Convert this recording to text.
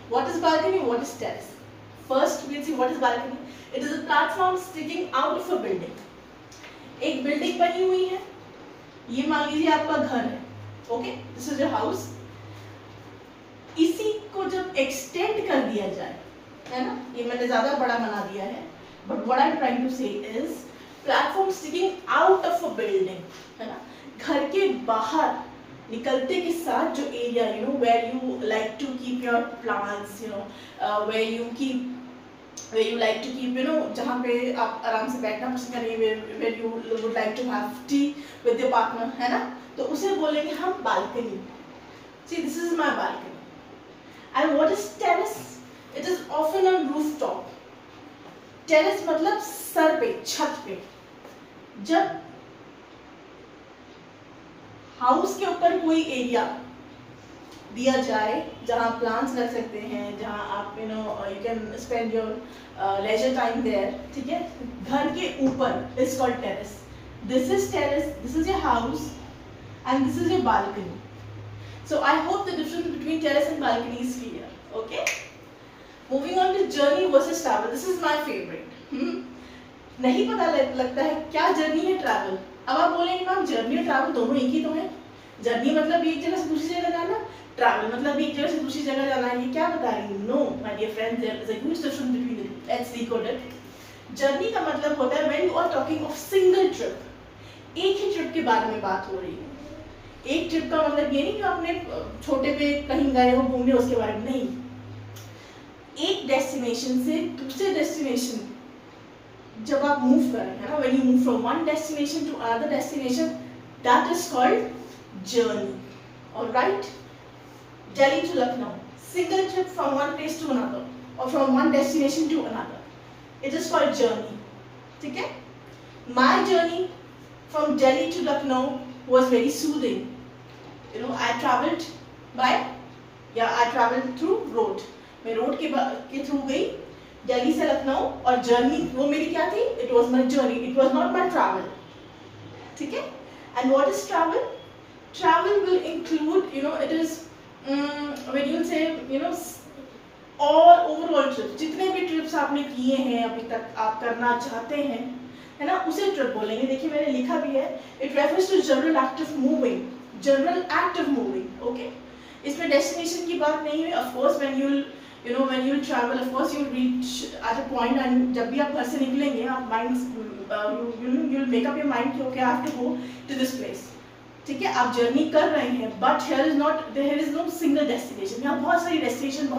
What is balcony? What is terrace? First we'll see what is balcony. It is a platform sticking out of a building. एक building बनी हुई है, ये मान लीजिए आपका घर है, okay, this is your house. इसी को जब एक्सटेंड कर दिया जाए, है ना, ये मैंने ज्यादा बड़ा बना दिया है, but what I am trying to say is platform sticking out of a building, है ना, घर के बाहर निकलते के साथ जो area, you know, where you like to keep your plants, you know, where you like to keep, you know, जहाँ पे आप आराम से बैठना पसंद करेंगे, where you would like to have tea with your partner, है ना, तो उसे बोलेंगे हम balcony. See, this is my balcony. And what is terrace? It is often on rooftop. Terrace मतलब सर पे, छत पे. जब हाउस के ऊपर कोई एरिया दिया जाए जहाँ प्लांट्स रख सकते हैं, जहाँ आप you can spend your leisure time there, ठीक है, घर के ऊपर is called terrace. This is terrace, this is your house and this is your balcony. So I hope the difference between terrace and balcony is clear. Okay, moving on to journey versus travel. This is my favourite. नहीं पता लगता है क्या journey है travel. अब आप बोलेंगे ma'am journey और ट्रैवल दोनों एक ही तो है. जर्नी मतलब एक जगह से दूसरी जगह जाना, ट्रैवल मतलब एक जगह से दूसरी जगह जाना. ये क्या बता रही हूँ? No my dear friends, there is a huge difference between it. Let's decode it. Journey का मतलब होता है when you are talking of single trip. एक ही ट्रिप के बारे में बात हो रही है. एक ट्रिप का मतलब ये नहीं कि आपने छोटे पे कहीं गए हो घूमने उसके बारे में नहीं. एक डेस्टिनेशन से दूसरे डेस्टिनेशन जब आप मूव कर रहे हैं ना, when you move from one destination to another destination, that is called journey. Alright, Delhi to Lucknow, single trip from one place to another or from one destination to another, it is called journey. ठीक है? My journey from Delhi to Lucknow was very soothing. You know, I traveled through road. मैं road के through गई दिल्ली से लखनऊ, और journey वो मेरी क्या थी? It was my journey. It was not my travel. ठीक है? And what is travel? Travel will include, you know, it is when you say, you know, all overall trips, जितने भी ट्रिप्स आपने किए हैं अभी तक, आप करना चाहते हैं, है ना, उसे ट्रिप बोलेंगे. देखिए मैंने लिखा भी है, it refers to general act of moving. General act of moving. Okay, इसमें डेस्टिनेशन की बात नहीं है. Of course when you will travel, of course you will reach at a point, and जब भी आप घर से निकलेंगे आप you will make up your mind कि okay I have to go to this place. ठीक है, आप जर्नी कर रहे हैं, but there is no single destination. यहाँ बहुत सारी डेस्टिनेशन, बहुत